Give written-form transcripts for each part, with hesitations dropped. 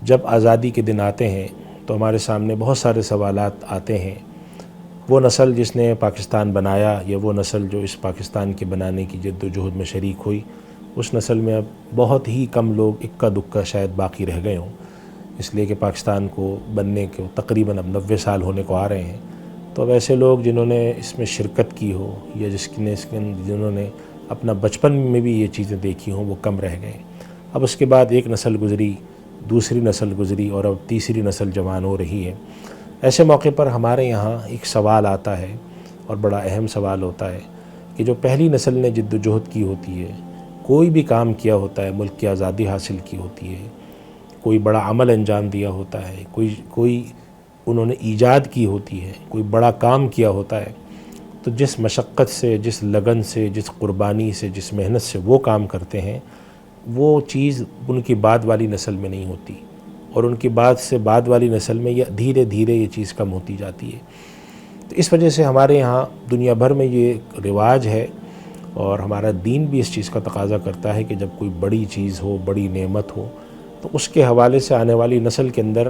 جب آزادی کے دن آتے ہیں تو ہمارے سامنے بہت سارے سوالات آتے ہیں۔ وہ نسل جس نے پاکستان بنایا یا وہ نسل جو اس پاکستان کے بنانے کی جد و جہد میں شریک ہوئی، اس نسل میں اب بہت ہی کم لوگ اکا دکا شاید باقی رہ گئے ہوں، اس لیے کہ پاکستان کو بننے کے تقریباً اب 90 سال ہونے کو آ رہے ہیں۔ تو اب ایسے لوگ جنہوں نے اس میں شرکت کی ہو یا جنہوں نے اپنا بچپن میں بھی یہ چیزیں دیکھی ہوں، وہ کم رہ گئے۔ اب اس کے بعد ایک نسل گزری، دوسری نسل گزری، اور اب تیسری نسل جوان ہو رہی ہے۔ ایسے موقع پر ہمارے یہاں ایک سوال آتا ہے، اور بڑا اہم سوال ہوتا ہے کہ جو پہلی نسل نے جد و جہد کی ہوتی ہے، کوئی بھی کام کیا ہوتا ہے، ملک کی آزادی حاصل کی ہوتی ہے، کوئی بڑا عمل انجام دیا ہوتا ہے، کوئی انہوں نے ایجاد کی ہوتی ہے، کوئی بڑا کام کیا ہوتا ہے، تو جس مشقت سے، جس لگن سے، جس قربانی سے، جس محنت سے وہ کام کرتے ہیں، وہ چیز ان کی بعد والی نسل میں نہیں ہوتی، اور ان کی بعد والی نسل میں یہ دھیرے دھیرے یہ چیز کم ہوتی جاتی ہے۔ تو اس وجہ سے ہمارے یہاں دنیا بھر میں یہ رواج ہے، اور ہمارا دین بھی اس چیز کا تقاضا کرتا ہے کہ جب کوئی بڑی چیز ہو، بڑی نعمت ہو، تو اس کے حوالے سے آنے والی نسل کے اندر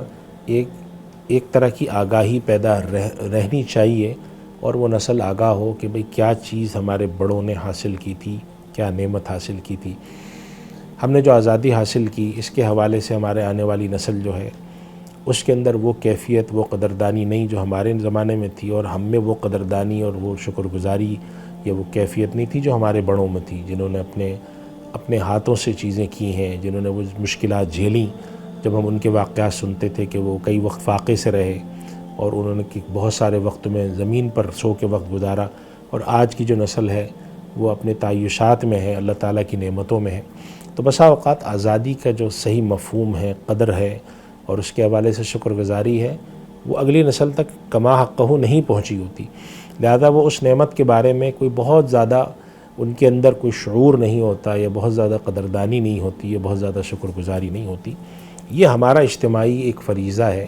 ایک طرح کی آگاہی پیدا رہنی چاہیے، اور وہ نسل آگاہ ہو کہ بھئی کیا چیز ہمارے بڑوں نے حاصل کی تھی، کیا نعمت حاصل کی تھی۔ ہم نے جو آزادی حاصل کی، اس کے حوالے سے ہمارے آنے والی نسل جو ہے، اس کے اندر وہ کیفیت، وہ قدردانی نہیں جو ہمارے زمانے میں تھی، اور ہم میں وہ قدردانی اور وہ شکر گزاری یا وہ کیفیت نہیں تھی جو ہمارے بڑوں میں تھی، جنہوں نے اپنے ہاتھوں سے چیزیں کی ہیں، جنہوں نے وہ مشکلات جھیلیں۔ جب ہم ان کے واقعات سنتے تھے کہ وہ کئی وقت فاقے سے رہے، اور انہوں نے بہت سارے وقت میں زمین پر سو کے وقت گزارا، اور آج کی جو نسل ہے وہ اپنے تعیشات میں ہے، اللہ تعالیٰ کی نعمتوں میں ہے۔ تو بسا اوقات آزادی کا جو صحیح مفہوم ہے، قدر ہے، اور اس کے حوالے سے شکر گزاری ہے، وہ اگلی نسل تک کما حقہ نہیں پہنچی ہوتی، لہذا وہ اس نعمت کے بارے میں کوئی بہت زیادہ ان کے اندر کوئی شعور نہیں ہوتا، یا بہت زیادہ قدردانی نہیں ہوتی، یا بہت زیادہ شکر گزاری نہیں ہوتی۔ یہ ہمارا اجتماعی ایک فریضہ ہے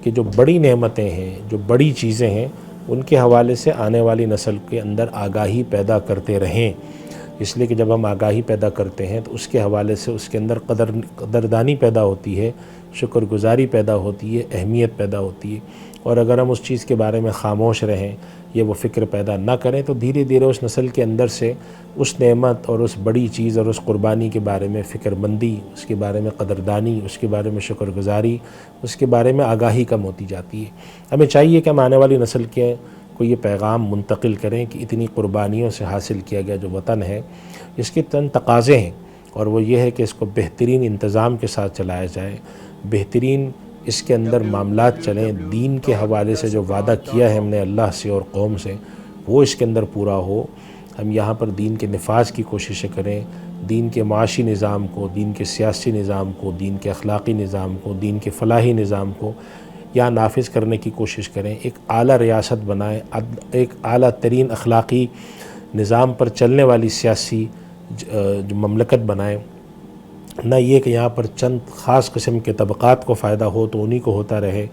کہ جو بڑی نعمتیں ہیں، جو بڑی چیزیں ہیں، ان کے حوالے سے آنے والی نسل کے اندر آگاہی پیدا کرتے رہیں، اس لیے کہ جب ہم آگاہی پیدا کرتے ہیں تو اس کے حوالے سے اس کے اندر قدردانی پیدا ہوتی ہے، شکر گزاری پیدا ہوتی ہے، اہمیت پیدا ہوتی ہے۔ اور اگر ہم اس چیز کے بارے میں خاموش رہیں یا وہ فکر پیدا نہ کریں، تو دھیرے دھیرے اس نسل کے اندر سے اس نعمت اور اس بڑی چیز اور اس قربانی کے بارے میں فکر مندی، اس کے بارے میں قدردانی، اس کے بارے میں شکر گزاری، اس کے بارے میں آگاہی کم ہوتی جاتی ہے۔ ہمیں چاہیے کہ ہم آنے والی نسل کو یہ پیغام منتقل کریں کہ اتنی قربانیوں سے حاصل کیا گیا جو وطن ہے، اس کے چند تقاضے ہیں، اور وہ یہ ہے کہ اس کو بہترین انتظام کے ساتھ چلایا جائے، بہترین اس کے اندر معاملات چلیں، دین کے حوالے سے جو وعدہ کیا ہے ہم نے اللہ سے اور قوم سے، وہ اس کے اندر پورا ہو۔ ہم یہاں پر دین کے نفاذ کی کوششیں کریں، دین کے معاشی نظام کو، دین کے سیاسی نظام کو، دین کے اخلاقی نظام کو، دین کے فلاحی نظام کو یہاں نافذ کرنے کی کوشش کریں، ایک اعلیٰ ریاست بنائیں، ایک اعلیٰ ترین اخلاقی نظام پر چلنے والی سیاسی جو مملکت بنائیں، نہ یہ کہ یہاں پر چند خاص قسم کے طبقات کو فائدہ ہو تو انہی کو ہوتا رہے،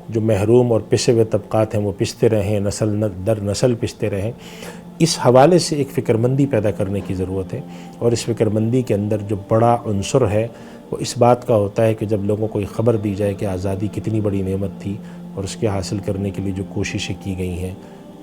جو محروم اور پسے ہوئے طبقات ہیں وہ پستے رہیں، نسل در نسل پستے رہیں۔ اس حوالے سے ایک فکر مندی پیدا کرنے کی ضرورت ہے، اور اس فکر مندی کے اندر جو بڑا عنصر ہے وہ اس بات کا ہوتا ہے کہ جب لوگوں کو یہ خبر دی جائے کہ آزادی کتنی بڑی نعمت تھی، اور اس کے حاصل کرنے کے لیے جو کوششیں کی گئی ہیں،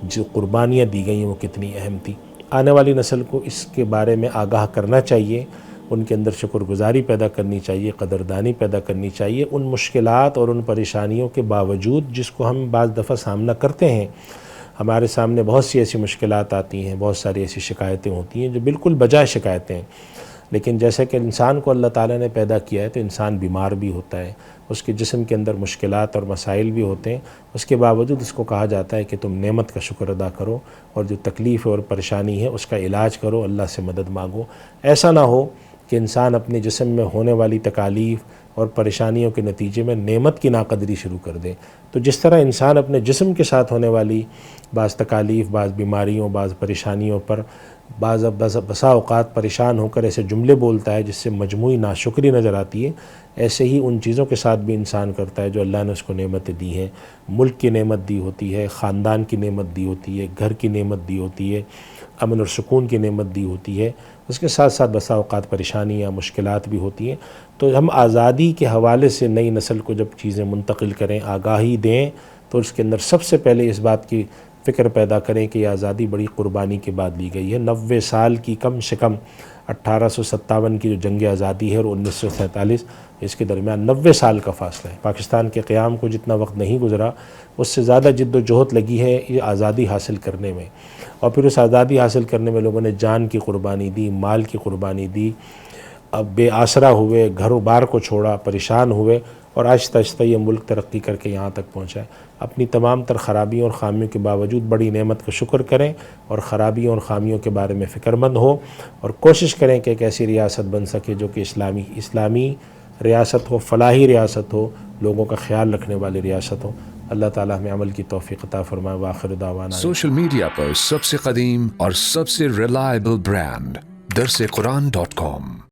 جو قربانیاں دی گئی ہیں، وہ کتنی اہم تھی۔ آنے والی نسل کو اس کے بارے میں آگاہ کرنا چاہیے، ان کے اندر شکر گزاری پیدا کرنی چاہیے، قدردانی پیدا کرنی چاہیے، ان مشکلات اور ان پریشانیوں کے باوجود جس کو ہم بعض دفعہ سامنا کرتے ہیں۔ ہمارے سامنے بہت سی ایسی مشکلات آتی ہیں، بہت ساری ایسی شکایتیں ہوتی ہیں جو بالکل بجائے شکایتیں ہیں، لیکن جیسے کہ انسان کو اللہ تعالیٰ نے پیدا کیا ہے تو انسان بیمار بھی ہوتا ہے، اس کے جسم کے اندر مشکلات اور مسائل بھی ہوتے ہیں، اس کے باوجود اس کو کہا جاتا ہے کہ تم نعمت کا شکر ادا کرو، اور جو تکلیف اور پریشانی ہے اس کا علاج کرو، اللہ سے مدد مانگو۔ ایسا نہ ہو کہ انسان اپنے جسم میں ہونے والی تکالیف اور پریشانیوں کے نتیجے میں نعمت کی ناقدری شروع کر دے۔ تو جس طرح انسان اپنے جسم کے ساتھ ہونے والی بعض تکالیف، بعض بیماریوں، بعض پریشانیوں پر بسا اوقات پریشان ہو کر ایسے جملے بولتا ہے جس سے مجموعی ناشکری نظر آتی ہے، ایسے ہی ان چیزوں کے ساتھ بھی انسان کرتا ہے جو اللہ نے اس کو نعمتیں دی ہیں۔ ملک کی نعمت دی ہوتی ہے، خاندان کی نعمت دی ہوتی ہے، گھر کی نعمت دی ہوتی ہے، امن اور سکون کی نعمت دی ہوتی ہے، اس کے ساتھ ساتھ بسا اوقات پریشانیاں، مشکلات بھی ہوتی ہیں۔ تو ہم آزادی کے حوالے سے نئی نسل کو جب چیزیں منتقل کریں، آگاہی دیں، تو اس کے اندر سب سے پہلے اس بات کی فکر پیدا کریں کہ یہ آزادی بڑی قربانی کے بعد لی گئی ہے۔ 90 سال کی کم سے کم 1857 کی جو جنگ آزادی ہے اور 1947 اس کے درمیان 90 سال کا فاصلہ ہے۔ پاکستان کے قیام کو جتنا وقت نہیں گزرا، اس سے زیادہ جد و جہد لگی ہے یہ آزادی حاصل کرنے میں، اور پھر اس آزادی حاصل کرنے میں لوگوں نے جان کی قربانی دی، مال کی قربانی دی، اب بے آسرا ہوئے، گھر و بار کو چھوڑا، پریشان ہوئے، اور آہستہ آہستہ یہ ملک ترقی کر کے یہاں تک پہنچا ہے۔ اپنی تمام تر خرابیوں اور خامیوں کے باوجود بڑی نعمت کا شکر کریں، اور خرابیوں اور خامیوں کے بارے میں فکر مند ہو، اور کوشش کریں کہ ایک ایسی ریاست بن سکے جو کہ اسلامی ریاست ہو، فلاحی ریاست ہو، لوگوں کا خیال رکھنے والی ریاست ہو۔ اللہ تعالیٰ ہمیں عمل کی توفیق عطا فرمائے۔ وآخر دعوانا سوشل میڈیا پر سب سے قدیم اور سب سے ریلائبل برانڈ درسقرآن.com